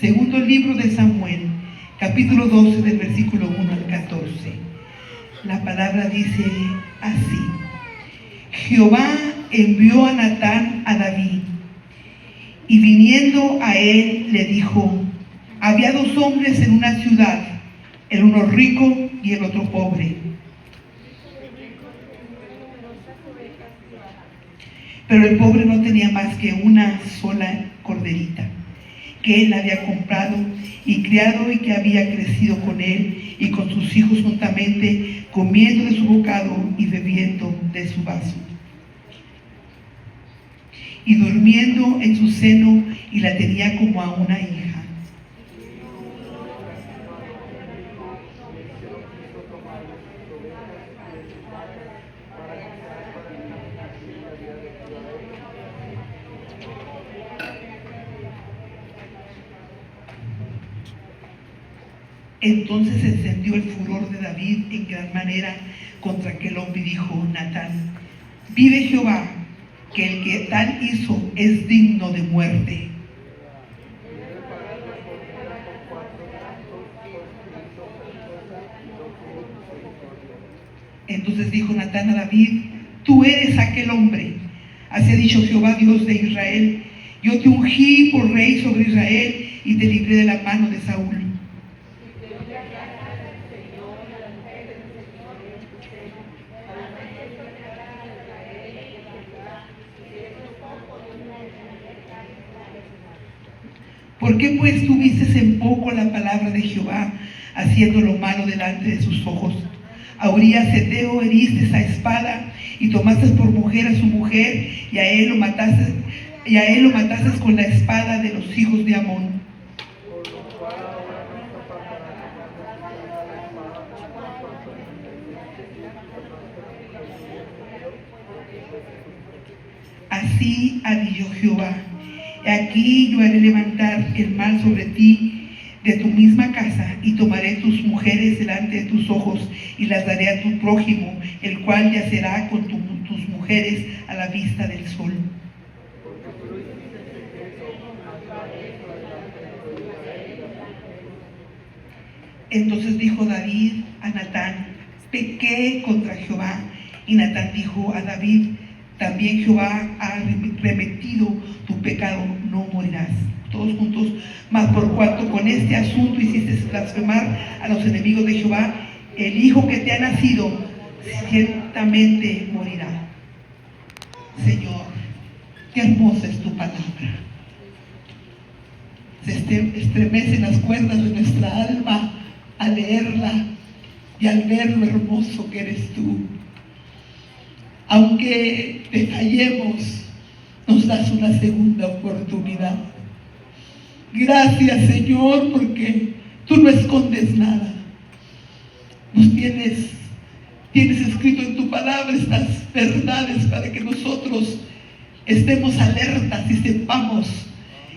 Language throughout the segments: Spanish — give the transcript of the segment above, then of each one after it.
Segundo libro de Samuel, capítulo 12, del versículo 1 al 14. La palabra dice así: Jehová envió a Natán a David, y viniendo a él le dijo: había dos hombres en una ciudad, el uno rico y el otro pobre. Pero el pobre no tenía más que una sola corderita, que él había comprado y criado, y que había crecido con él y con sus hijos juntamente, comiendo de su bocado y bebiendo de su vaso, y durmiendo en su seno, y la tenía como a una hija. Entonces se encendió el furor de David en gran manera contra aquel hombre, y dijo Natán: vive Jehová, que el que tal hizo es digno de muerte. Entonces dijo Natán a David: tú eres aquel hombre. Así ha dicho Jehová, Dios de Israel: yo te ungí por rey sobre Israel, y te libré de la mano de Saúl. ¿Por qué pues tuviste en poco la palabra de Jehová, haciendo lo malo delante de sus ojos? A Urías Heteo heriste a espada, y tomaste por mujer a su mujer, y a él lo mataste con la espada de los hijos de Amón. Así ha dicho Jehová: aquí yo haré levantar el mal sobre ti de tu misma casa, y tomaré tus mujeres delante de tus ojos, y las daré a tu prójimo, el cual yacerá con tus mujeres a la vista del sol. Entonces dijo David a Natán: pequé contra Jehová. Y Natán dijo a David: también Jehová ha remitido tu pecado, no morirás. Todos juntos: mas por cuanto con este asunto hiciste blasfemar a los enemigos de Jehová, el hijo que te ha nacido ciertamente morirá. Señor, qué hermosa es tu palabra. Se estremecen las cuerdas de nuestra alma al leerla y al ver lo hermoso que eres tú. Aunque te fallemos, nos das una segunda oportunidad. Gracias, Señor, porque tú no escondes nada. Nos tienes escrito en tu palabra estas verdades para que nosotros estemos alertas y sepamos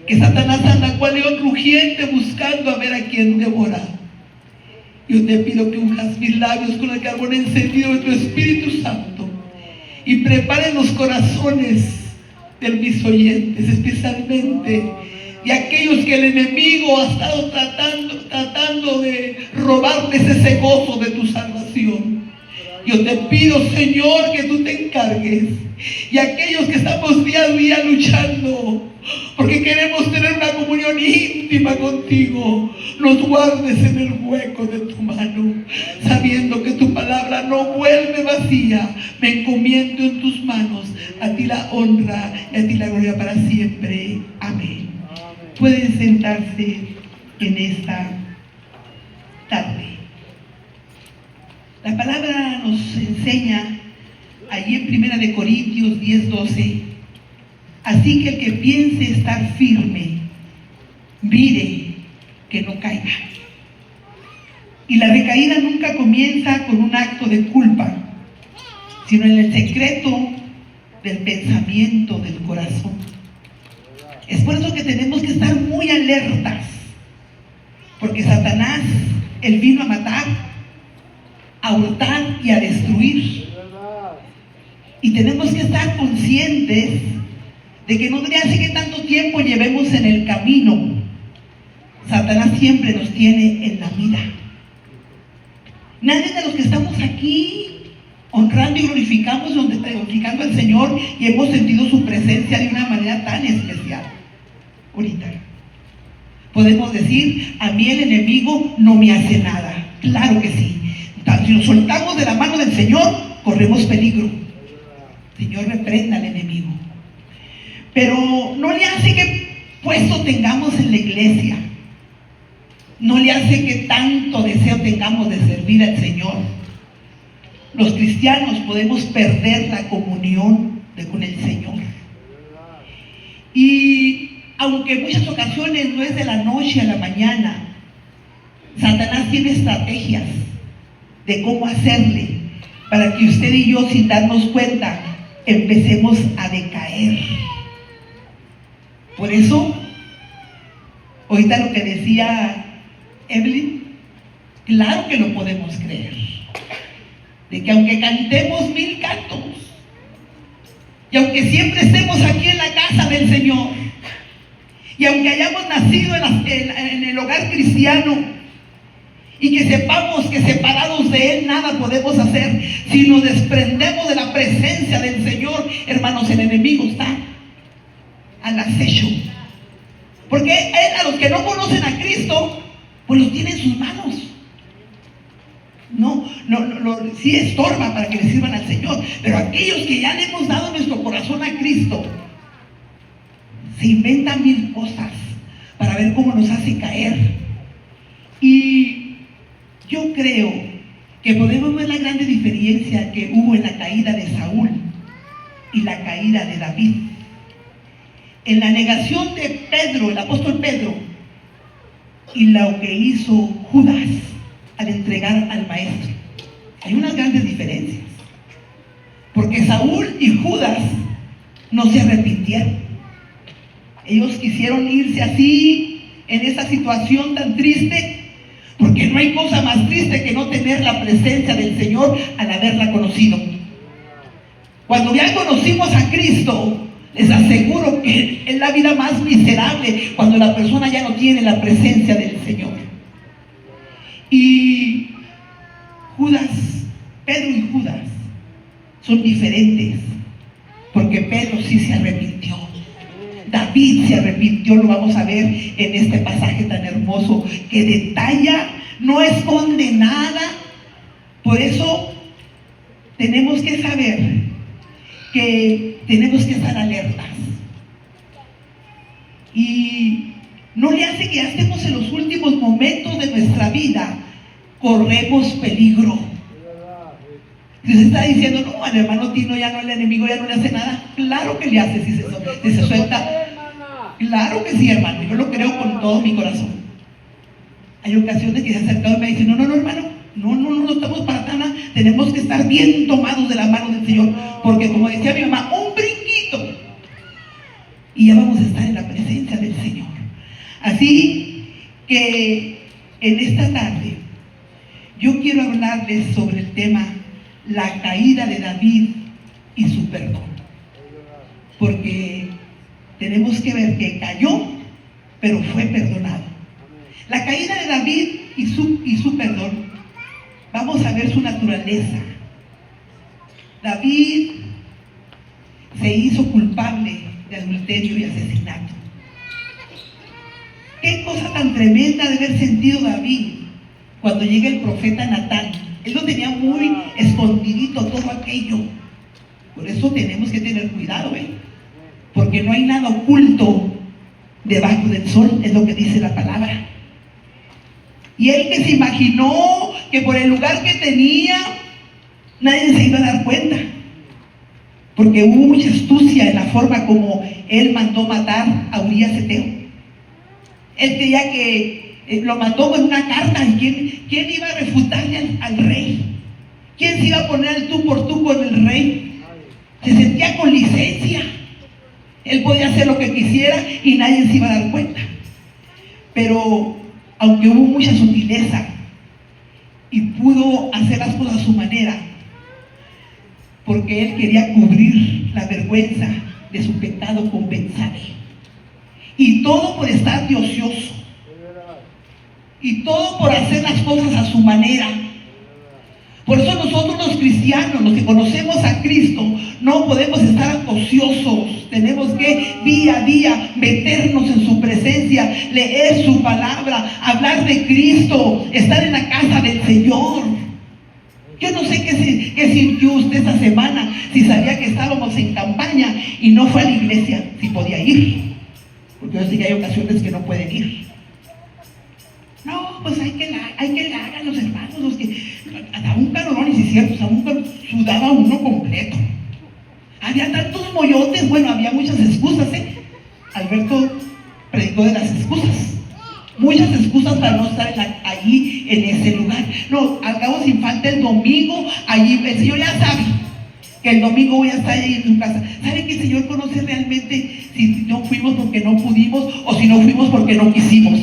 que Satanás anda cual león rugiente buscando a ver a quien devorar. Yo te pido que unjas mis labios con el carbón encendido de tu Espíritu Santo, y prepare los corazones de mis oyentes, especialmente de aquellos que el enemigo ha estado tratando de robarles ese gozo de tu salvación. Yo te pido, Señor, que tú te encargues, y aquellos que estamos día a día luchando porque queremos tener una comunión íntima contigo, nos guardes en el hueco de tu mano, sabiendo que tu palabra no vuelve vacía. Me encomiendo en tus manos, a ti la honra y a ti la gloria para siempre. Amén. Pueden sentarse en esta tarde. La palabra nos enseña allí en 1 Corintios 10:12: así que el que piense estar firme, mire que no caiga. Y la recaída nunca comienza con un acto de culpa, sino en el secreto del pensamiento del corazón. Es por eso que tenemos que estar muy alertas, porque Satanás, él vino a matar, a hurtar y a destruir. Y tenemos que estar conscientes de que no hace que tanto tiempo llevemos en el camino, siempre nos tiene en la mira. Nadie de los que estamos aquí honrando y glorificando al Señor y hemos sentido su presencia de una manera tan especial. Ahorita podemos decir, a mí el enemigo no me hace nada. Claro que sí. Si nos soltamos de la mano del Señor, corremos peligro. Señor, reprenda al enemigo. Pero no le hace que puesto tengamos en la iglesia. No le hace que tanto deseo tengamos de servir al Señor. Los cristianos podemos perder la comunión con el Señor. Y aunque en muchas ocasiones no es de la noche a la mañana, Satanás tiene estrategias de cómo hacerle para que usted y yo, sin darnos cuenta, empecemos a decaer. Por eso, ahorita lo que decía Evelyn, claro que lo podemos creer, de que aunque cantemos 1000 cantos, y aunque siempre estemos aquí en la casa del Señor, y aunque hayamos nacido en el hogar cristiano, y que sepamos que separados de Él nada podemos hacer, si nos desprendemos de la presencia del Señor, hermanos, el enemigo está al acecho. Porque Él, a los que no conocen a Cristo, pues los tiene en sus manos. Sí estorba para que le sirvan al Señor. Pero aquellos que ya le hemos dado nuestro corazón a Cristo, se inventan 1000 cosas para ver cómo nos hace caer. Y yo creo que podemos ver la grande diferencia que hubo en la caída de Saúl y la caída de David. En la negación de Pedro, el apóstol Pedro, y lo que hizo Judas al entregar al maestro. Hay unas grandes diferencias. Porque Saúl y Judas no se arrepintieron. Ellos quisieron irse así, en esa situación tan triste, porque no hay cosa más triste que no tener la presencia del Señor al haberla conocido. Cuando ya conocimos a Cristo, les aseguro que es la vida más miserable cuando la persona ya no tiene la presencia del Señor. Y Pedro y Judas son diferentes, porque Pedro sí se arrepintió. David se arrepintió, lo vamos a ver en este pasaje tan hermoso que detalla, no esconde nada. Por eso tenemos que saber que tenemos que estar alertas. Y no le hace que ya estemos en los últimos momentos de nuestra vida, corremos peligro. Si se está diciendo, no, al hermano Tino ya no, el enemigo ya no le hace nada, claro que le hace si se suelta. Claro que sí, hermano, yo lo creo con todo mi corazón. Hay ocasiones que se ha acercado y me dicen, no, hermano, no estamos para nada, tenemos que estar bien tomados de la mano del Señor, porque como decía mi mamá, un brinquito y ya vamos a estar en la presencia del Señor. Así que en esta tarde yo quiero hablarles sobre el tema la caída de David y su perdón, porque tenemos que ver que cayó, pero fue perdonado. La caída de David y su perdón, vamos a ver su naturaleza. David se hizo culpable de adulterio y asesinato. Qué cosa tan tremenda de haber sentido David cuando llega el profeta Natán. Él lo tenía muy escondidito todo aquello. Por eso tenemos que tener cuidado, porque no hay nada oculto debajo del sol, es lo que dice la palabra. Y él que se imaginó que por el lugar que tenía nadie se iba a dar cuenta, porque hubo mucha astucia en la forma como él mandó matar a Urías Eteo. Él creía que lo mandó con una carta, y ¿quién iba a refutarle al rey? ¿Quién se iba a poner al tú por tú con el rey? Se sentía con licencia. Él podía hacer lo que quisiera y nadie se iba a dar cuenta. Pero aunque hubo mucha sutileza y pudo hacer las cosas a su manera, porque él quería cubrir la vergüenza de su pecado con pensar. Y todo por estar de ocioso. y todo por hacer las cosas a su manera. Por eso nosotros los cristianos, los que conocemos a Cristo, no podemos estar ociosos. Tenemos que día a día meternos en su presencia, leer su palabra, hablar de Cristo, estar en la casa del Señor. Yo no sé qué sintió usted esta semana, si sabía que estábamos en campaña y no fue a la iglesia, si podía ir. Porque yo sé que hay ocasiones que no pueden ir. No, pues hay que la hagan los hermanos, los que hasta un calorón, y si es cierto, sudaba uno completo. Había tantos moyotes, bueno, había muchas excusas, Alberto predicó de las excusas. Muchas excusas para no estar allí en ese lugar. No, al cabo sin falta el domingo, allí el Señor ya sabe que el domingo voy a estar ahí en tu casa. ¿Sabe que el Señor conoce realmente si no fuimos porque no pudimos o si no fuimos porque no quisimos?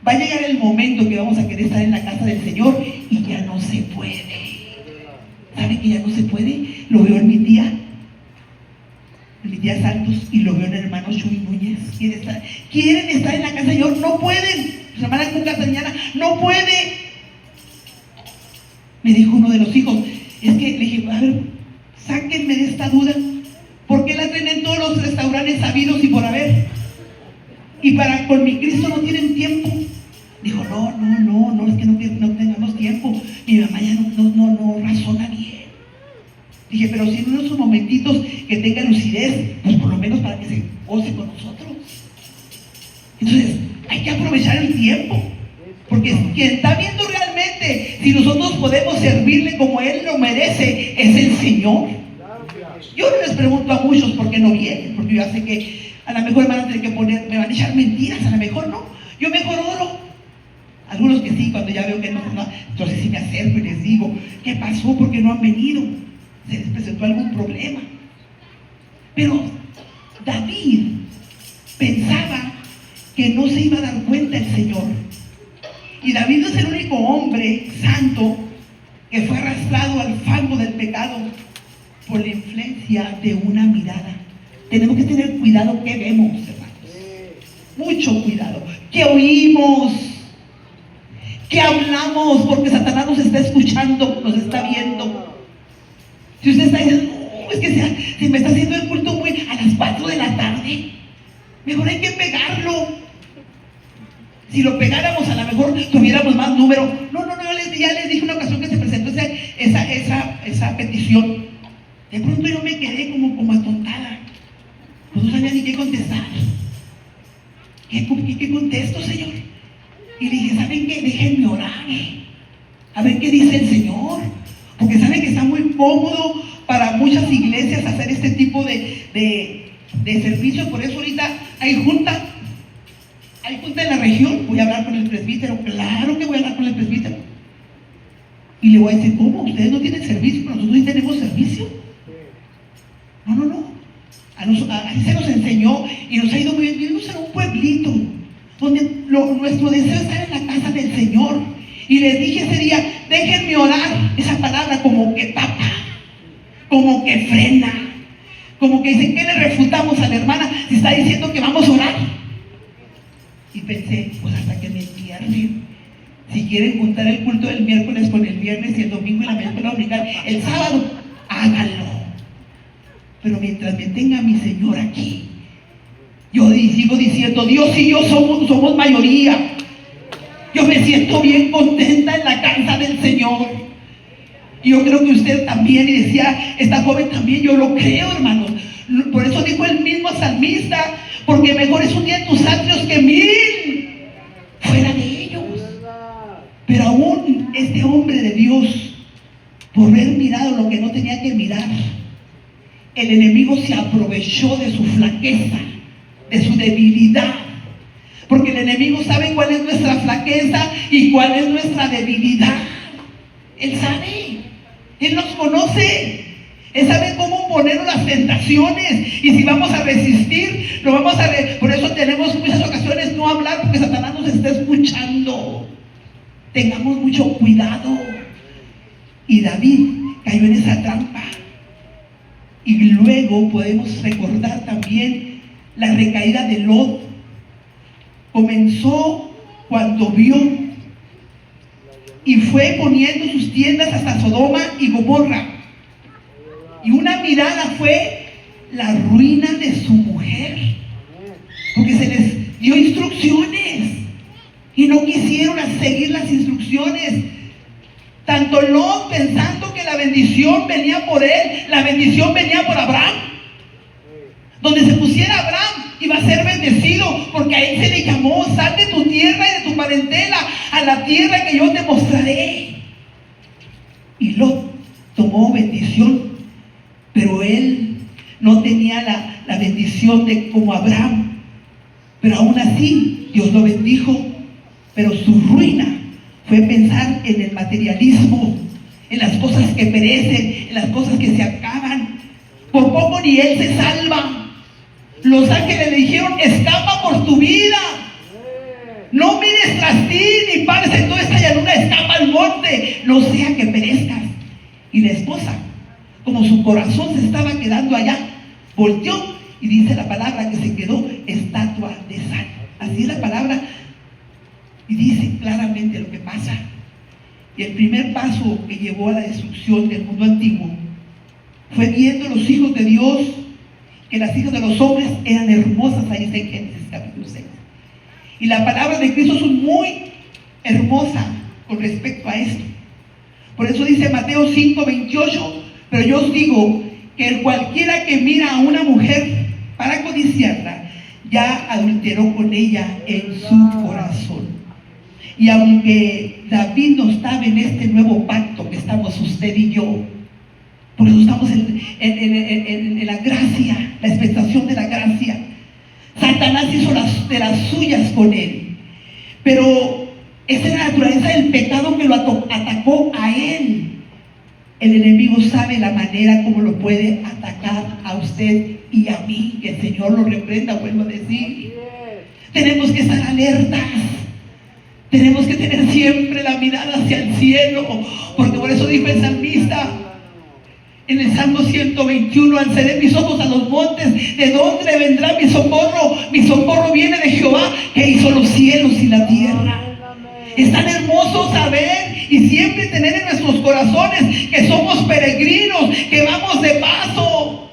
Va a llegar el momento que vamos a querer estar en la casa del Señor y ya no se puede. ¿Sabe que ya no se puede? Lo veo en mi tía Santos, y lo veo en el hermano Chuy Núñez. Quieren estar en la casa del Señor, no pueden. Su hermana Cuca Castañana no puede. Me dijo uno de los hijos, es que le dije, a ver, sáquenme de esta duda. ¿Por qué la traen en todos los restaurantes sabidos y por haber? Y con mi Cristo no tienen tiempo. Dijo, no, es que no tengamos tiempo. Mi mamá ya no razona bien. Dije, pero si en unos momentitos que tenga lucidez, pues por lo menos para que se goce con nosotros. Entonces, hay que aprovechar el tiempo. Porque quien está viendo realmente si nosotros podemos servirle como Él lo merece, es el Señor. Yo no les pregunto a muchos por qué no vienen, porque yo ya sé que a lo mejor van a tener que me van a echar mentiras, a lo mejor no. Yo mejor oro. Algunos que sí, cuando ya veo que no, entonces sí me acerco y les digo, ¿qué pasó? ¿Por qué no han venido? ¿Se les presentó algún problema? Pero David pensaba que no se iba a dar cuenta el Señor. Y David no es el único hombre santo que fue arrastrado al fango del pecado por la influencia de una mirada. Tenemos que tener cuidado qué vemos, hermanos. Mucho cuidado. ¿Qué oímos? ¿Qué hablamos? Porque Satanás nos está escuchando, nos está viendo. Si usted está diciendo, no, es que si me está haciendo el culto muy a las 4 de la tarde, mejor hay que pegarlo. Si lo pegáramos, a lo mejor tuviéramos más número. No, ya les dije una ocasión que se presentó esa petición. De pronto yo me quedé como atontada. Pues no sabía ni qué contestar. ¿Qué contesto, Señor? Y le dije, ¿saben qué? Déjenme orar. A ver qué dice el Señor. Porque saben que está muy cómodo para muchas iglesias hacer este tipo de servicio. Por eso ahorita hay junta en la región. Voy a hablar con el presbítero. Claro que voy a hablar con el presbítero. Y le voy a decir, ¿cómo? ¿Ustedes no tienen servicio? Pero nosotros sí tenemos servicio. No. Así se nos enseñó y nos ha ido muy bien. Vivimos en un pueblito donde nuestro deseo es estar en la casa del Señor. Y les dije ese día, déjenme orar. Esa palabra como que tapa, como que frena, como que dicen, ¿qué le refutamos a la hermana si está diciendo que vamos a orar? Y pensé, pues hasta que me entierren. Si quieren juntar el culto del miércoles con el viernes y el domingo y la mañana dominical, el sábado, háganlo. Pero mientras me tenga mi Señor aquí, yo sigo diciendo, Dios y yo somos mayoría. Yo me siento bien contenta en la casa del Señor. Y yo creo que usted también, y decía esta joven también, yo lo creo, hermanos. Por eso dijo el mismo salmista, porque mejor es un día en tus atrios que 1000 fuera de ellos. Pero aún este hombre de Dios, por haber mirado lo que no tenía que mirar, el enemigo se aprovechó de su flaqueza, de su debilidad. Porque el enemigo sabe cuál es nuestra flaqueza y cuál es nuestra debilidad. Él sabe, Él nos conoce. Él sabe cómo ponernos las tentaciones. Y si vamos a resistir, lo vamos a ver. Por eso tenemos muchas ocasiones no hablar, porque Satanás nos está escuchando. Tengamos mucho cuidado. Y David cayó en esa trampa. Y luego podemos recordar también la recaída de Lot. Comenzó cuando vio, y fue poniendo sus tiendas hasta Sodoma y Gomorra. Y una mirada fue la ruina de su mujer, porque se les dio instrucciones y no quisieron seguir las instrucciones. Tanto Lot, pensando que la bendición venía por él, la bendición venía por Abraham. Donde se pusiera Abraham iba a ser bendecido, porque a él se le llamó: sal de tu tierra y de tu parentela a la tierra que yo te mostraré. Y Lot tomó bendición, pero él no tenía la bendición de como Abraham. Pero aún así Dios lo bendijo. Pero su ruina fue pensar en el materialismo, en las cosas que perecen, en las cosas que se acaban. Por poco ni él se salva. Los ángeles le dijeron: escapa por tu vida, no mires tras ti, ni pares en toda esta llanura, escapa al monte, no sea que perezcas. Y la esposa, como su corazón se estaba quedando allá, volteó y dice la palabra que se quedó estatua de sal. Así es la palabra, y dice claramente lo que pasa. Y el primer paso que llevó a la destrucción del mundo antiguo fue viendo los hijos de Dios, que las hijas de los hombres eran hermosas. Ahí está en Génesis capítulo 6. Y la palabra de Cristo es muy hermosa con respecto a esto. Por eso dice Mateo 5:28: pero yo os digo que el cualquiera que mira a una mujer para codiciarla, ya adulteró con ella en su corazón. Y aunque David no estaba en este nuevo pacto que estamos usted y yo, por eso estamos en la gracia, la expectación de la gracia. Satanás hizo de las suyas con él, pero esa es la naturaleza del pecado que lo atacó a él. El enemigo sabe la manera como lo puede atacar a usted y a mí. Que el Señor lo reprenda, vuelvo a decir. Tenemos que estar alertas. Tenemos que tener siempre la mirada hacia el cielo, porque por eso dijo el salmista en el Salmo 121: alzaré mis ojos a los montes, ¿de dónde vendrá mi socorro? Mi socorro viene de Jehová, que hizo los cielos y la tierra. Es tan hermoso saber y siempre tener en nuestros corazones que somos peregrinos, que vamos de paso,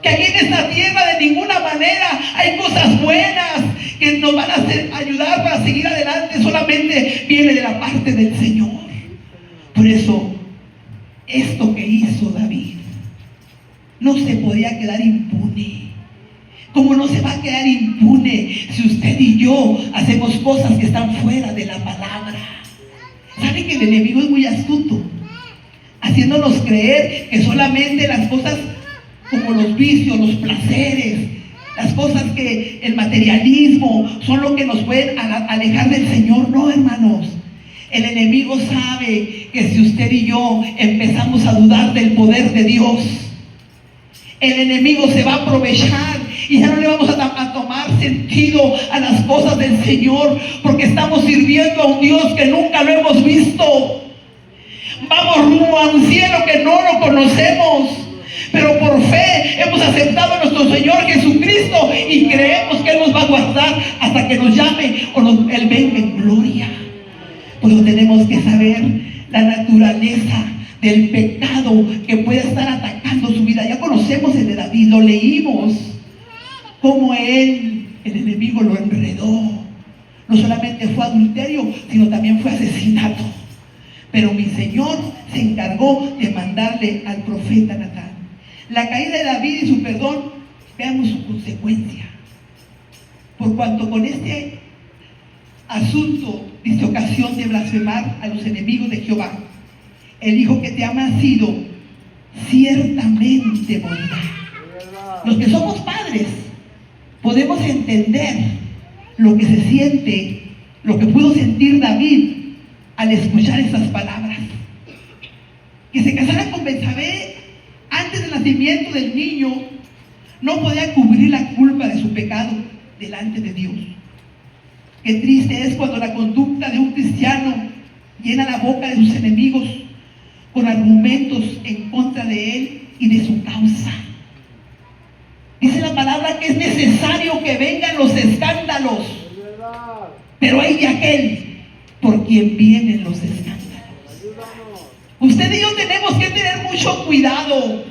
que aquí en esta tierra de ninguna manera hay cosas buenas que nos van a ayudar para seguir adelante. Solamente viene de la parte del Señor. Por eso, esto que hizo David no se podía quedar impune. Como no se va a quedar impune si usted y yo hacemos cosas que están fuera de la palabra. ¿Sabe que el enemigo es muy astuto? Haciéndonos creer que solamente las cosas como los vicios, los placeres, las cosas que el materialismo son lo que nos pueden alejar del Señor. No, hermanos. El enemigo sabe que si usted y yo empezamos a dudar del poder de Dios, el enemigo se va a aprovechar y ya no le vamos a tomar sentido a las cosas del Señor, porque estamos sirviendo a un Dios que nunca lo hemos visto. Vamos rumbo a un cielo que no lo conocemos, pero por fe hemos aceptado a nuestro Señor Jesucristo y creemos que Él nos va a guardar hasta que nos llame o Él venga en gloria. Por eso tenemos que saber la naturaleza del pecado que puede estar atacando su vida. Ya conocemos el de David, lo leímos, cómo el enemigo lo enredó. No solamente fue adulterio, sino también fue asesinato. Pero mi Señor se encargó de mandarle al profeta Natán. La caída de David y su perdón, veamos su consecuencia. Por cuanto con este asunto dice ocasión de blasfemar a los enemigos de Jehová, el hijo que te ha nacido ciertamente morirá. Los que somos padres podemos entender lo que se siente, lo que pudo sentir David al escuchar esas palabras. Que se casara con Betsabé antes del nacimiento del niño no podía cubrir la culpa de su pecado delante de Dios. Qué triste es cuando la conducta de un cristiano llena la boca de sus enemigos con argumentos en contra de él y de su causa. Dice la palabra que es necesario que vengan los escándalos Pero hay de aquel por quien vienen los escándalos. Usted y yo tenemos que tener mucho cuidado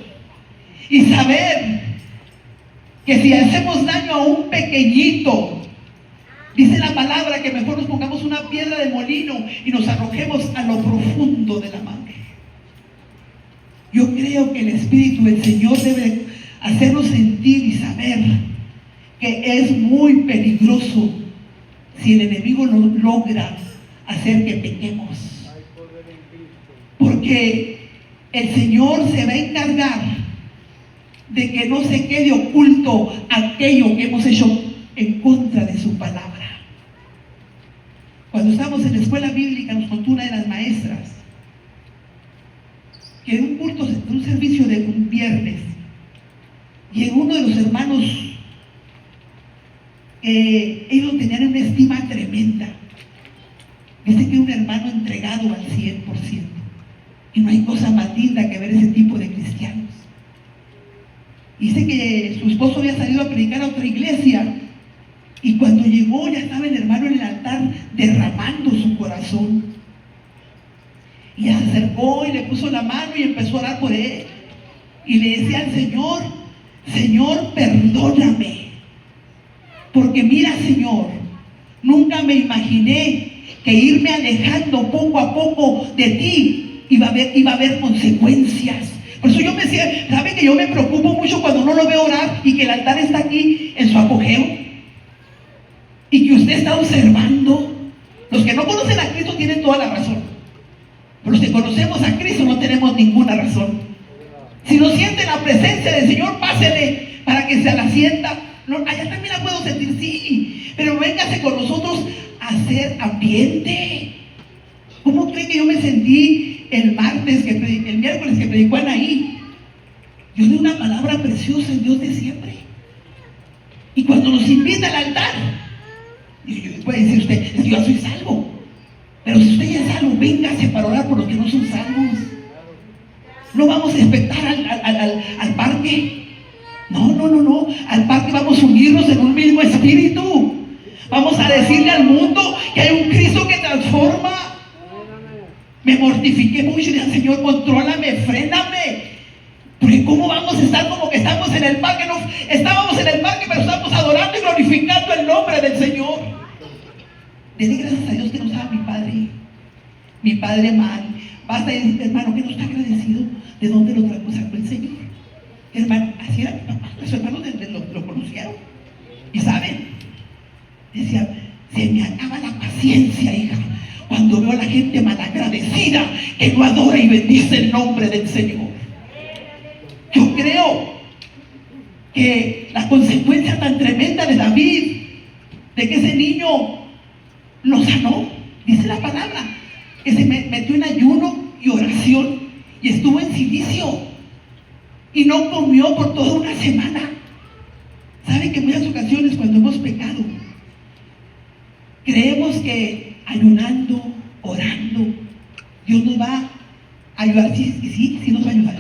y saber que si hacemos daño a un pequeñito, dice la palabra que mejor nos pongamos una piedra de molino y nos arrojemos a lo profundo de la mar. Yo creo que el Espíritu del Señor debe hacernos sentir y saber que es muy peligroso si el enemigo nos logra hacer que pequemos. Porque el Señor se va a encargar de que no se quede oculto aquello que hemos hecho en contra de su palabra. Cuando estábamos en la escuela bíblica nos contó una de las maestras que en un culto, en un servicio de un viernes, llegó uno de los hermanos, ellos tenían una estima tremenda. Dice que un hermano entregado al 100%. Y no hay cosa más linda que ver ese tipo de cristianos. Dice que su esposo había salido a predicar a otra iglesia y cuando llegó ya estaba el hermano en el altar derramando su corazón. Y ella se acercó y le puso la mano y empezó a orar por él. Y le decía al Señor: Señor, perdóname. Porque mira, Señor, nunca me imaginé que irme alejando poco a poco de ti iba a haber consecuencias. Por eso yo me decía, ¿sabe que yo me preocupo mucho cuando no lo veo orar y que el altar está aquí en su apogeo? Y que usted está observando. Los que no conocen a Cristo tienen toda la razón. Pero los que conocemos a Cristo no tenemos ninguna razón. Si no siente la presencia del Señor, pásele para que se la sienta. No, allá también la puedo sentir, sí. Pero véngase con nosotros a hacer ambiente. ¿Cómo cree que yo me sentí el miércoles que predicó Anaí? Yo di una palabra preciosa en Dios de siempre. Y cuando nos invita al altar, puede decir usted, es que yo soy salvo. Pero si usted ya es salvo, véngase para orar por los que no son salvos. No vamos a expectar al parque. No. Al parque vamos a unirnos en un mismo espíritu. Vamos a decirle al mundo que hay un Cristo que transforma. Me mortifiqué mucho y dije: Señor, contrólame, fréname. Porque ¿cómo vamos a estar como que estamos en el parque? No, estábamos en el parque, pero estamos adorando y glorificando el nombre del Señor. Le di gracias a Dios que nos daba mi padre mal. Basta decir, hermano, que no está agradecido de dónde lo sacó el Señor. Hermano, así era mi papá, los hermanos lo conocieron. Y saben, decía: se me acaba la paciencia, hija, cuando veo a la gente malagradecida que no adora y bendice el nombre del Señor. Yo creo que la consecuencia tan tremenda de David, de que ese niño lo sanó, dice la palabra, que se metió en ayuno y oración y estuvo en silicio y no comió por toda una semana. ¿Sabe que en muchas ocasiones cuando hemos pecado creemos que ayunando, orando, Dios nos va a ayudar? Sí nos va a ayudar,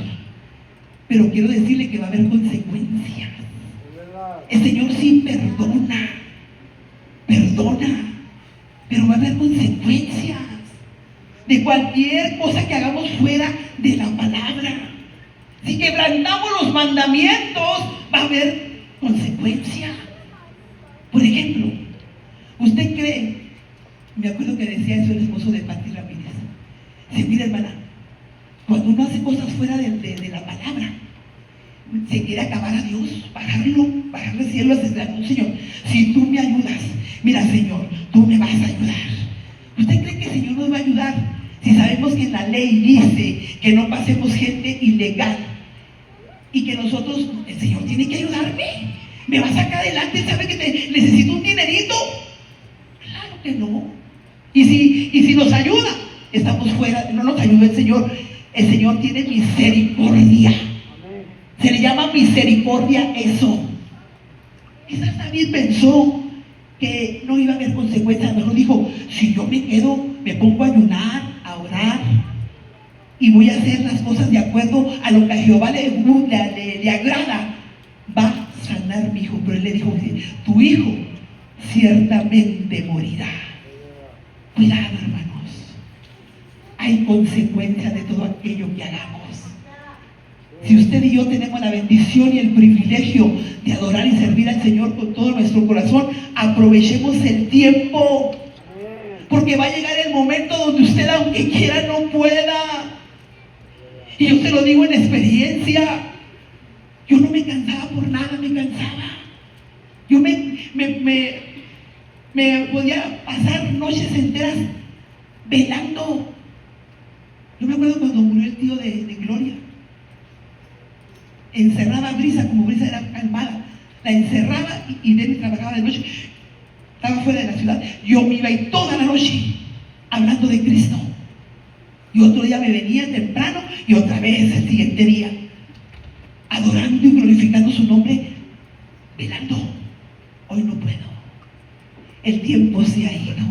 pero quiero decirle que va a haber consecuencias. El Señor sí perdona, pero va a haber consecuencias de cualquier cosa que hagamos fuera de la palabra. Si quebrantamos los mandamientos, va a haber consecuencia. Por ejemplo, ¿usted cree? Me acuerdo que decía eso el esposo de Pati Ramírez. Dice: mira, hermana, cuando uno hace cosas fuera de la palabra, se quiere acabar a Dios, bajarle cielo a un Señor. Si tú me ayudas, mira, Señor, tú me vas a ayudar. ¿Usted cree que el Señor nos va a ayudar? Si sabemos que la ley dice que no pasemos gente ilegal y que nosotros, el Señor tiene que ayudarme, me va a sacar adelante, sabe que necesito un dinerito. Claro que no. Y si nos ayuda, estamos fuera, no nos ayuda el Señor. El Señor tiene misericordia. Se le llama misericordia eso. Quizás David pensó que no iba a haber consecuencias. Mejor dijo: si yo me quedo, me pongo a ayunar, a orar y voy a hacer las cosas de acuerdo a lo que a Jehová le agrada, va a sanar mi hijo. Pero él le dijo: tu hijo ciertamente morirá. Cuidado, hermanos. Hay consecuencias de todo aquello que hagamos. Si usted y yo tenemos la bendición y el privilegio de adorar y servir al Señor con todo nuestro corazón, aprovechemos el tiempo, porque va a llegar el momento donde usted, aunque quiera, no pueda. Y yo se lo digo en experiencia. Yo no me cansaba por nada, me cansaba. Yo me podía pasar noches enteras velando. Yo me acuerdo cuando murió el tío de Gloria. Encerraba a Brisa, como Brisa era calmada, la encerraba y Denny trabajaba de noche, estaba fuera de la ciudad. Yo me iba ahí toda la noche hablando de Cristo, y otro día me venía temprano y otra vez el siguiente día adorando y glorificando su nombre, velando. Hoy no puedo, el tiempo se ha ido.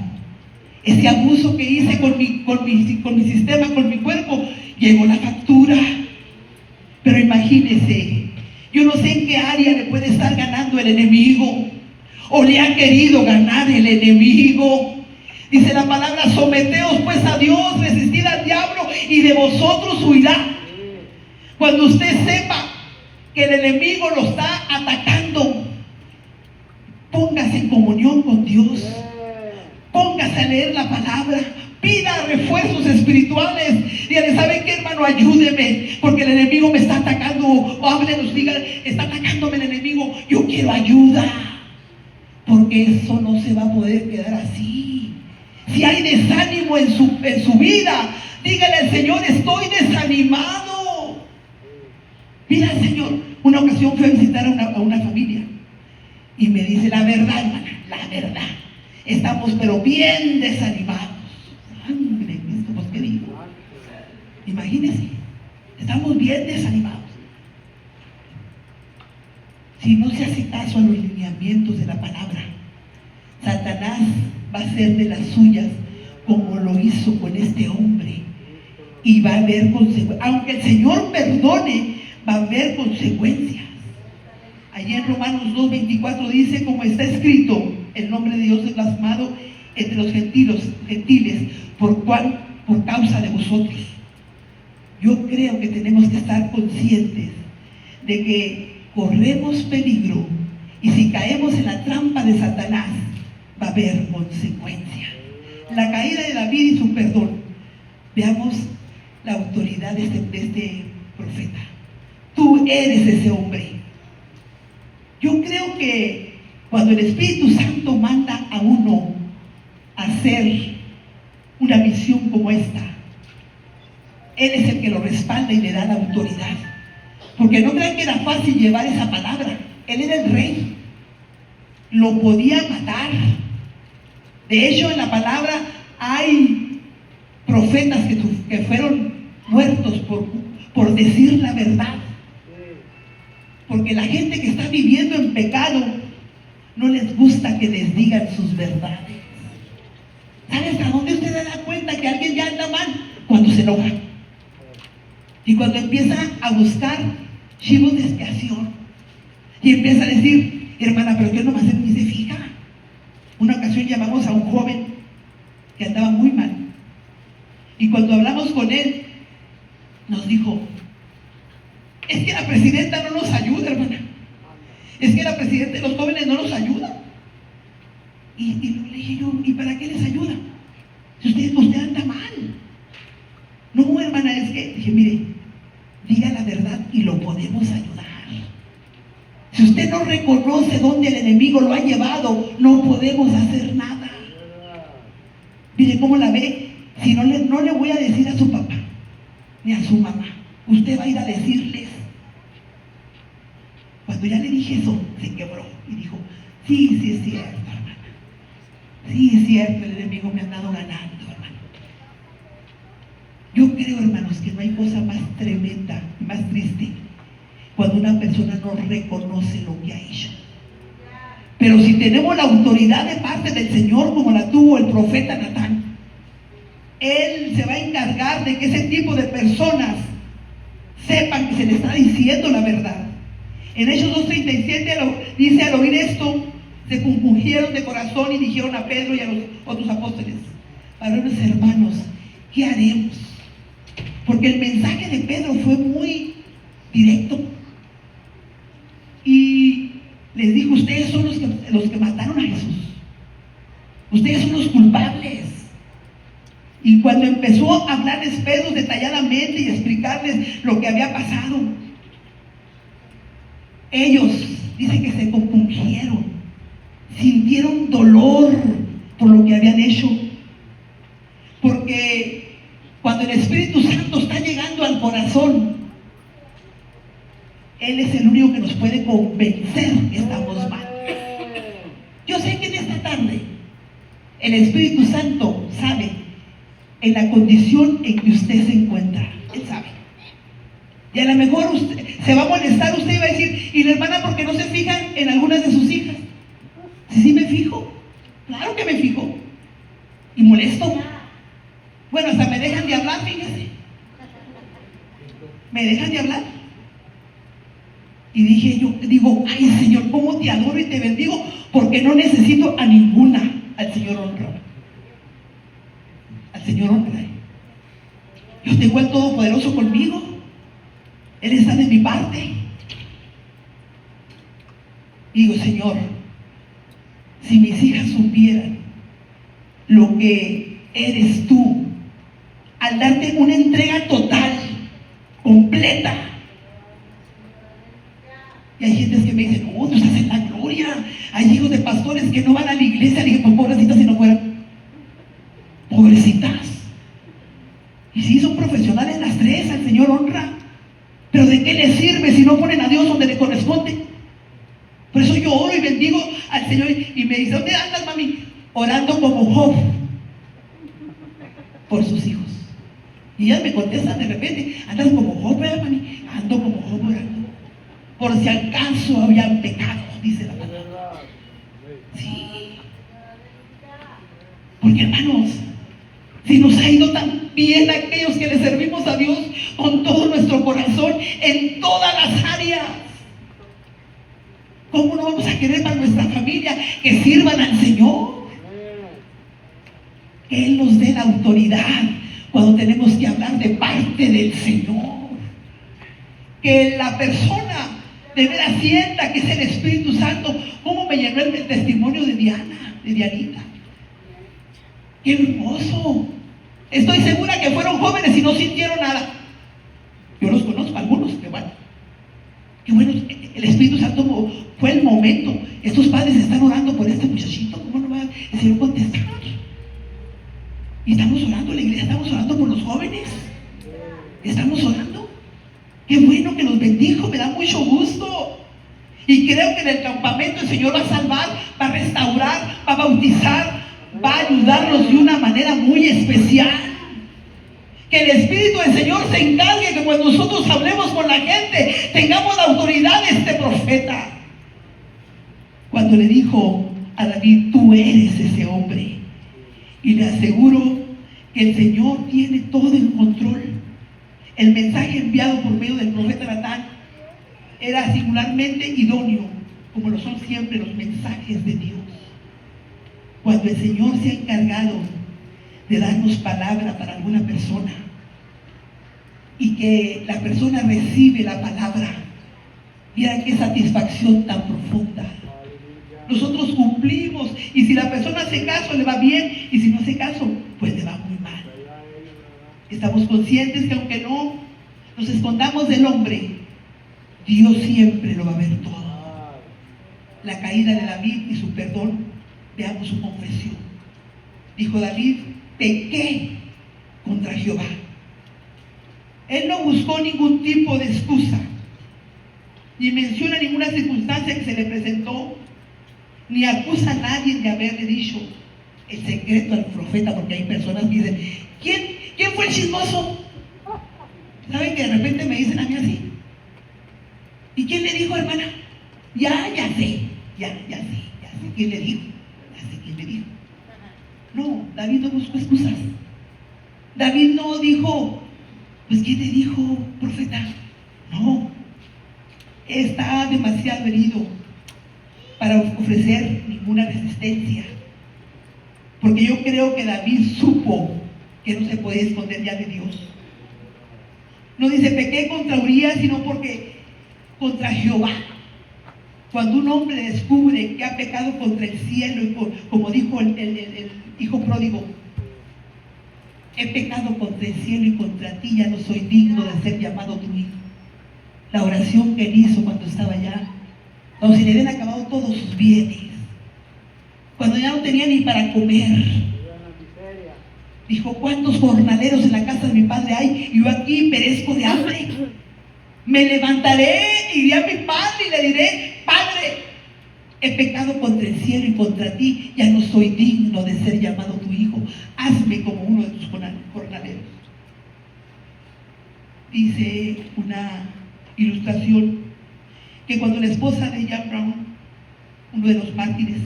Ese abuso que hice con mi sistema, con mi cuerpo, llegó la factura. Pero imagínese, yo no sé en qué área le puede estar ganando el enemigo, o le ha querido ganar el enemigo. Dice la palabra: someteos pues a Dios, resistid al diablo y de vosotros huirá. Cuando usted sepa que el enemigo lo está atacando, póngase en comunión con Dios, póngase a leer la palabra, pida refuerzos espirituales. Dígale: ¿sabe qué, hermano? Ayúdeme, porque el enemigo me está atacando. O háblenos, diga: está atacándome el enemigo, yo quiero ayuda. Porque eso no se va a poder quedar así. Si hay desánimo en su vida, dígale al Señor: estoy desanimado. Mira, Señor, una ocasión fui a visitar a una familia y me dice: la verdad, hermana, la verdad, estamos pero bien desanimados. Sangre, pues, ¿qué digo? Imagínense, estamos bien desanimados. Si no se hace caso a los lineamientos de la palabra, Satanás va a hacer de las suyas, como lo hizo con este hombre, y va a haber consecuencias. Aunque el Señor perdone, va a haber consecuencias. Allí en Romanos 2:24 dice: como está escrito, el nombre de Dios es blasfemado entre los gentiles por causa de vosotros. Yo creo que tenemos que estar conscientes de que corremos peligro, y si caemos en la trampa de Satanás, va a haber consecuencias. La caída de David y su perdón. Veamos la autoridad de este profeta. Tú eres ese hombre. Yo creo que cuando el Espíritu Santo manda a uno a hacer una misión como esta, Él es el que lo respalda y le da la autoridad. Porque no crean que era fácil llevar esa palabra. Él era el rey, lo podía matar. De hecho, en la palabra hay profetas que fueron muertos por decir la verdad. Porque la gente que está viviendo en pecado no les gusta que les digan sus verdades. ¿Sabes a dónde usted se da cuenta que alguien ya anda mal? Cuando se enoja. Y cuando empieza a buscar chivos de expiación. Y empieza a decir: hermana, pero que no más ni se fija. Una ocasión llamamos a un joven que andaba muy mal. Y cuando hablamos con él, nos dijo: es que la presidenta no nos ayuda, hermana. Es que la presidenta de los jóvenes no nos ayuda. Y le dije yo: ¿y para qué les ayuda? Si usted anda mal. No, hermana, es que, dije, mire, diga la verdad y lo podemos ayudar. Si usted no reconoce dónde el enemigo lo ha llevado, no podemos hacer nada. Mire cómo la ve. Si no le voy a decir a su papá ni a su mamá, usted va a ir a decirles. Cuando ya le dije eso, se quebró y dijo: sí es cierto, hermana. Sí es cierto, el enemigo me ha andado ganando, hermano. Yo creo, hermanos, que no hay cosa más tremenda, más triste, cuando una persona no reconoce lo que ha hecho. Pero si tenemos la autoridad de parte del Señor, como la tuvo el profeta Natán, Él se va a encargar de que ese tipo de personas sepan que se les está diciendo la verdad. En Hechos 2:37 dice: al oír esto, se compungieron de corazón y dijeron a Pedro y a los otros apóstoles: varones hermanos, ¿qué haremos? Porque el mensaje de Pedro fue muy directo. Y les dijo: ustedes son los que mataron a Jesús. Ustedes son los culpables. Y cuando empezó a hablarles Pedro detalladamente y explicarles lo que había pasado, ellos, dice que se compungieron, sintieron dolor por lo que habían hecho. Porque cuando el Espíritu Santo está llegando al corazón, Él es el único que nos puede convencer que estamos mal. Yo sé que en esta tarde el Espíritu Santo sabe en la condición en que usted se encuentra. Él sabe. Y a lo mejor usted se va a molestar, usted va a decir: y la hermana, ¿por qué no se fijan en algunas de sus hijas? Sí, me fijo. Claro que me fijo. Y molesto. Bueno, hasta me dejan de hablar, fíjese. Me dejan de hablar. Y digo: ay, Señor, cómo te adoro y te bendigo, porque no necesito a ninguna. Al Señor honra. Al Señor honra. Yo tengo al Todopoderoso conmigo. Él está de mi parte. Digo: Señor, si mis hijas supieran lo que eres tú, al darte una entrega total, completa. Y hay gentes que me dicen: oh, tú estás en la gloria. Hay hijos de pastores que no van a la iglesia. Le dije: pues pobrecitas si no fueran. Pobrecitas. Y si son profesionales las tres, al Señor honra. Pero ¿de qué les sirve si no ponen a Dios donde le corresponde? Por eso yo oro y bendigo al Señor. Y me dice: ¿dónde andas, mami? Orando como Job por sus hijos. Y ellas me contestan de repente: andas como Job, ¿verdad, mami? Ando como Job orando. Por si acaso habían pecado, dice la palabra. Sí. Porque, hermanos, si nos ha ido tan bien a aquellos que le servimos a Dios con todo nuestro corazón, en todas las áreas, ¿cómo no vamos a querer para nuestra familia que sirvan al Señor? Que Él nos dé la autoridad cuando tenemos que hablar de parte del Señor. Que la persona de veras sienta que es el Espíritu Santo. ¿Cómo me llenó el testimonio de Dianita? ¡Qué hermoso! Estoy segura que fueron jóvenes y no sintieron nada. Yo los conozco, algunos, que bueno. Qué bueno, el Espíritu Santo fue el momento. Estos padres están orando por este muchachito. ¿Cómo no va a decir contestar? Y estamos orando en la iglesia, estamos orando por los jóvenes. Estamos orando. Qué bueno que los bendijo, me da mucho gusto. Y creo que en el campamento el Señor va a salvar, va a restaurar, va a bautizar, va a ayudarlos de una manera muy especial. Que el Espíritu del Señor se encargue que cuando nosotros hablemos con la gente tengamos la autoridad de este profeta. Cuando le dijo a David: tú eres ese hombre. Y le aseguro que el Señor tiene todo el control. El mensaje enviado por medio del profeta Natán era singularmente idóneo, como lo son siempre los mensajes de Dios. Cuando el Señor se ha encargado de darnos palabra para alguna persona y que la persona recibe la palabra, mira qué satisfacción tan profunda. Nosotros cumplimos, y si la persona hace caso le va bien, y si no hace caso pues le va muy mal. Estamos conscientes que aunque no nos escondamos del hombre, Dios siempre lo va a ver todo. La caída de David y su perdón, veamos su confesión. Dijo David: pequé contra Jehová. Él no buscó ningún tipo de excusa, ni menciona ninguna circunstancia que se le presentó, ni acusa a nadie de haberle dicho el secreto al profeta, porque hay personas que dicen: ¿Quién fue el chismoso? ¿Saben que de repente me dicen a mí así? ¿Y quién le dijo, hermana? Ya sé. ¿Quién le dijo? Ya sé quién le dijo. No, David no buscó excusas. David no dijo: pues ¿quién le dijo, profeta? No, está demasiado herido para ofrecer ninguna resistencia. Porque yo creo que David supo que no se podía esconder ya de Dios. No dice pequé contra Urías, sino porque contra Jehová. Cuando un hombre descubre que ha pecado contra el cielo, y como dijo el hijo pródigo, he pecado contra el cielo y contra ti, ya no soy digno de ser llamado tu hijo. La oración que él hizo cuando estaba allá, cuando se le habían acabado todos sus bienes, cuando ya no tenía ni para comer, dijo: ¿cuántos jornaleros en la casa de mi padre hay? Y yo aquí perezco de hambre. Me levantaré, iré a mi padre y le diré: Padre, he pecado contra el cielo y contra ti, ya no soy digno de ser llamado tu hijo. Hazme como uno de tus jornaleros. Dice una ilustración que cuando la esposa de Jan Brown, uno de los mártires,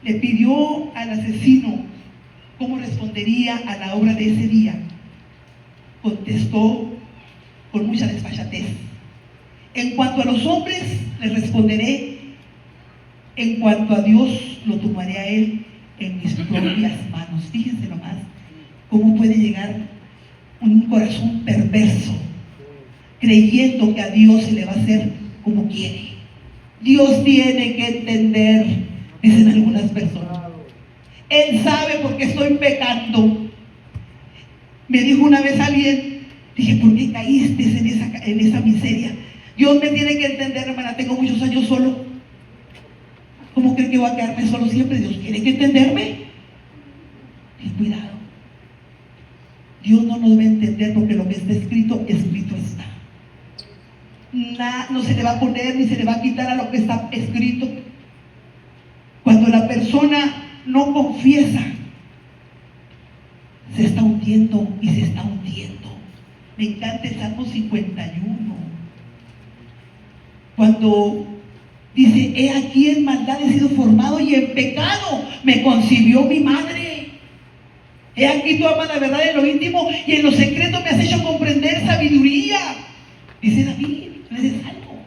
le pidió al asesino cómo respondería a la obra de ese día, contestó con mucha desfachatez: en cuanto a los hombres, les responderé; en cuanto a Dios, lo tomaré a él en mis propias manos. Fíjense nomás cómo puede llegar un corazón perverso, creyendo que a Dios se le va a hacer como quiere. Dios tiene que entender, dicen algunas personas. Él sabe por qué estoy pecando. Me dijo una vez alguien, dije: ¿por qué caíste en esa miseria? Dios me tiene que entender, hermana, tengo muchos años solo. ¿Cómo cree que voy a quedarme solo siempre? Dios tiene que entenderme. Ten cuidado. Dios no nos va a entender, porque lo que está escrito, escrito está. No se le va a poner ni se le va a quitar a lo que está escrito. Cuando la persona no confiesa, se está hundiendo y se está hundiendo. Me encanta el Salmo 51. Cuando dice: he aquí en maldad he sido formado y en pecado me concibió mi madre. He aquí tú amas la verdad en lo íntimo y en lo secreto me has hecho comprender sabiduría. Dice David en ese salmo.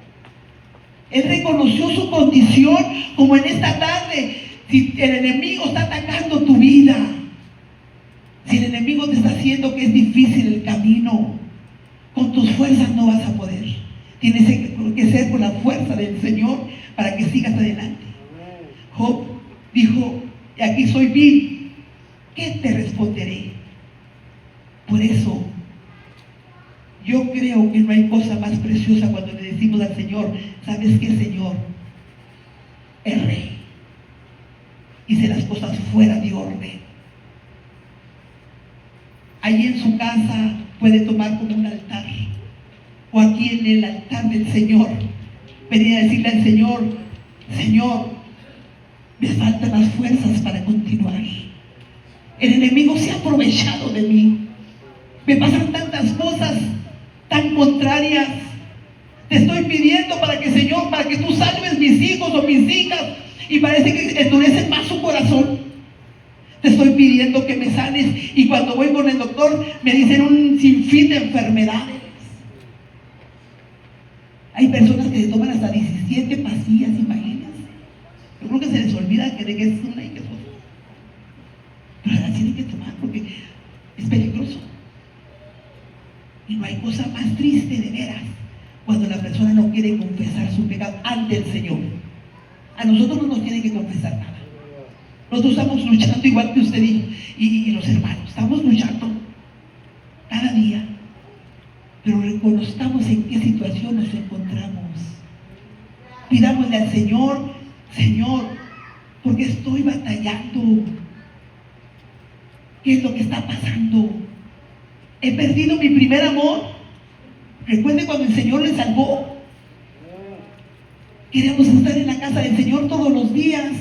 Él reconoció su condición, como en esta tarde. Si el enemigo está atacando tu vida, si el enemigo te está haciendo que es difícil el camino, con tus fuerzas no vas a poder. Tienes que ser con la fuerza del Señor para que sigas adelante. Job dijo: aquí soy vil, ¿qué te responderé? Por eso yo creo que no hay cosa más preciosa cuando le decimos al Señor: ¿sabes qué, Señor? Erré, hice las cosas fuera de orden. Allí en su casa puede tomar como un altar, o aquí en el altar del Señor, venir a decirle al Señor: Señor, me faltan las fuerzas para continuar. El enemigo se ha aprovechado de mí. Me pasan tantas cosas tan contrarias. Te estoy pidiendo para que, Señor, para que tú salves mis hijos o mis hijas, y parece que endurecen más su corazón. Te estoy pidiendo que me sanes, y cuando voy con el doctor me dicen un sinfín de enfermedades. Hay personas que se toman hasta 17 pastillas, imagínense. Yo creo que se les olvida que es una y que es otra. Pero las tienen que tomar porque es peligroso. Y no hay cosa más triste, de veras, cuando la persona no quiere confesar su pecado ante el Señor. A nosotros no nos tiene que confesar nada. Nosotros estamos luchando igual que usted y los hermanos. Estamos luchando cada día. Pero reconozcamos en qué situación nos encontramos. Pidámosle al Señor: Señor, porque estoy batallando. ¿Qué es lo que está pasando? He perdido mi primer amor. Recuerde cuando el Señor le salvó. Queríamos estar en la casa del Señor todos los días.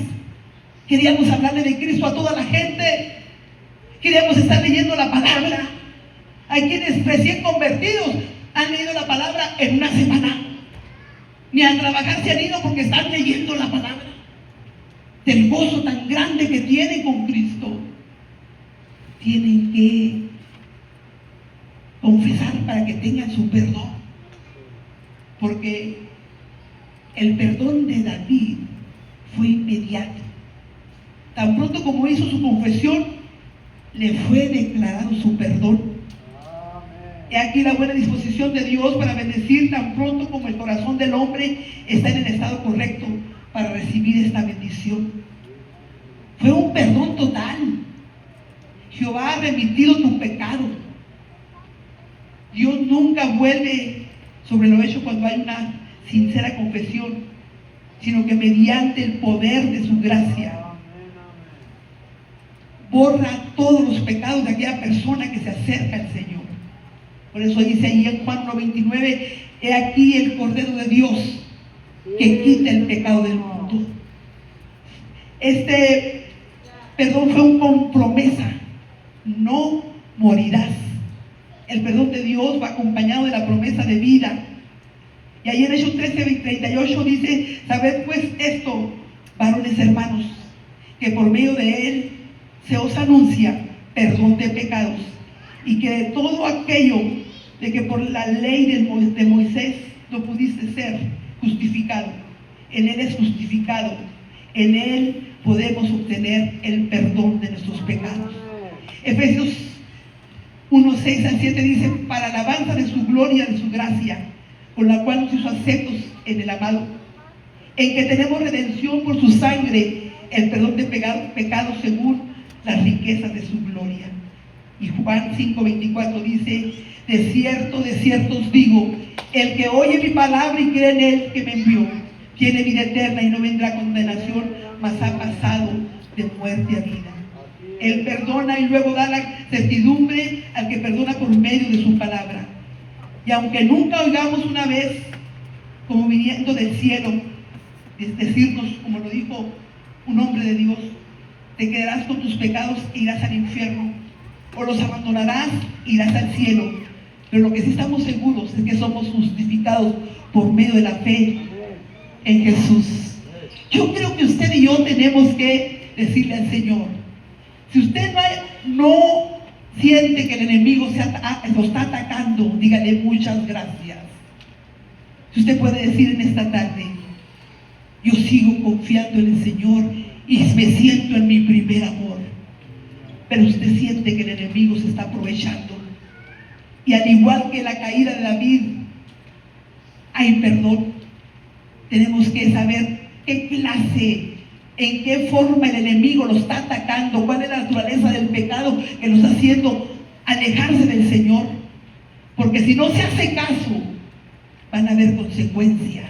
Queríamos hablarle de Cristo a toda la gente. Queríamos estar leyendo la palabra. Hay quienes recién convertidos han leído la palabra en una semana. Ni a trabajar se han ido porque están leyendo la palabra. Del gozo tan grande que tienen con Cristo. Tienen que confesar para que tengan su perdón. Porque el perdón de David fue inmediato. Tan pronto como hizo su confesión, le fue declarado su perdón. He aquí la buena disposición de Dios para bendecir tan pronto como el corazón del hombre está en el estado correcto para recibir esta bendición. Fue un perdón total. Jehová ha remitido tu pecado. Dios nunca vuelve sobre lo hecho cuando hay una sincera confesión, sino que mediante el poder de su gracia borra todos los pecados de aquella persona que se acerca al Señor. Por eso dice ahí en Juan 1:29, he aquí el Cordero de Dios que quita el pecado del mundo. Este perdón fue con promesa: no morirás. El perdón de Dios va acompañado de la promesa de vida. Y ahí en Hechos 13:38 dice: sabed pues esto, varones hermanos, que por medio de él se os anuncia perdón de pecados, y que de todo aquello de que por la ley de Moisés no pudiste ser justificado, en él es justificado. En él podemos obtener el perdón de nuestros pecados. Efesios 1:6-7 dice: para alabanza de su gloria, de su gracia, con la cual nos hizo aceptos en el amado, en que tenemos redención por su sangre, el perdón de pecados según las riquezas de su gloria. Y Juan 5:24 dice: de cierto os digo, el que oye mi palabra y cree en él que me envió, tiene vida eterna y no vendrá a condenación, mas ha pasado de muerte a vida. Él perdona y luego da la certidumbre al que perdona por medio de su palabra. Y aunque nunca oigamos una vez, como viniendo del cielo, decirnos, como lo dijo un hombre de Dios: te quedarás con tus pecados e irás al infierno, o los abandonarás e irás al cielo. Pero lo que sí estamos seguros es que somos justificados por medio de la fe en Jesús. Yo creo que usted y yo tenemos que decirle al Señor: si usted no siente que el enemigo lo está atacando, dígale muchas gracias. Si usted puede decir en esta tarde: yo sigo confiando en el Señor y me siento en mi primer amor. Pero usted siente que el enemigo se está aprovechando. Y al igual que la caída de David, hay perdón. Tenemos que saber qué clase, en qué forma el enemigo lo está atacando, cuál es la naturaleza del pecado que lo está haciendo alejarse del Señor. Porque si no se hace caso, van a haber consecuencias.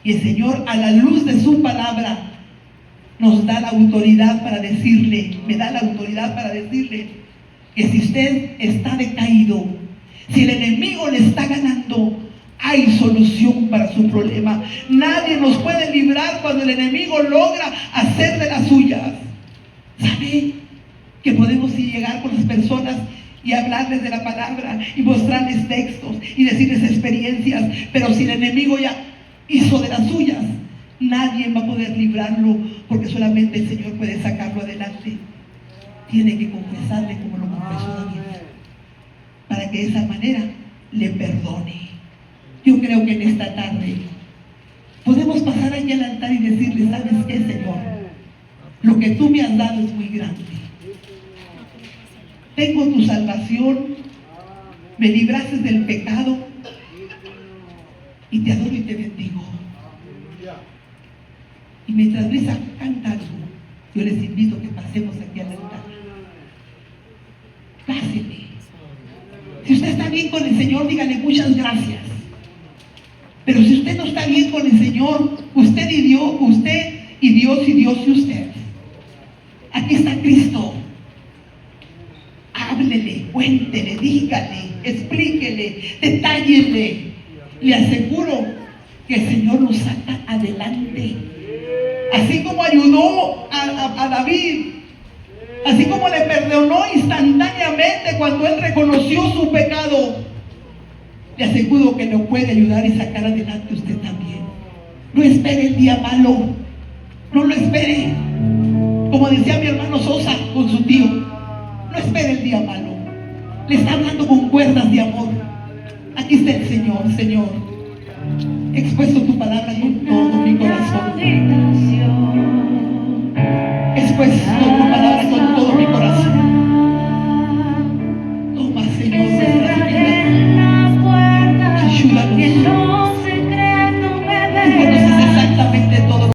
Y el Señor, a la luz de su palabra, nos da la autoridad para decirle, me da la autoridad para decirle que si usted está decaído, si el enemigo le está ganando, hay solución para su problema. Nadie nos puede librar cuando el enemigo logra hacer de las suyas. ¿Sabe que podemos llegar con las personas y hablarles de la palabra y mostrarles textos y decirles experiencias? Pero si el enemigo ya hizo de las suyas, nadie va a poder librarlo, porque solamente el Señor puede sacarlo adelante. Tiene que confesarle como lo confesó David, para que de esa manera le perdone. Yo creo que en esta tarde podemos pasar allí al altar y decirle: ¿sabes qué, Señor? Lo que tú me has dado es muy grande. Tengo tu salvación, me libraste del pecado, y te adoro y te bendigo. Y mientras Luisa canta, yo les invito a que pasemos aquí al altar. Pásele. Si usted está bien con el Señor, dígale muchas gracias. Pero si usted no está bien con el Señor, usted y Dios y usted. Aquí está Cristo. Háblele, cuéntele, dígale, explíquele, detállele. Le aseguro que el Señor nos saca adelante. Así como ayudó a David, así como le perdonó instantáneamente cuando él reconoció su pecado, le aseguro que lo puede ayudar y sacar adelante usted también. No espere el día malo, no lo espere. Como decía mi hermano Sosa con su tío, no espere el día malo. Le está hablando con cuerdas de amor. Aquí está el Señor, Señor. He expuesto tu palabra con todo mi corazón. He expuesto tu palabra con todo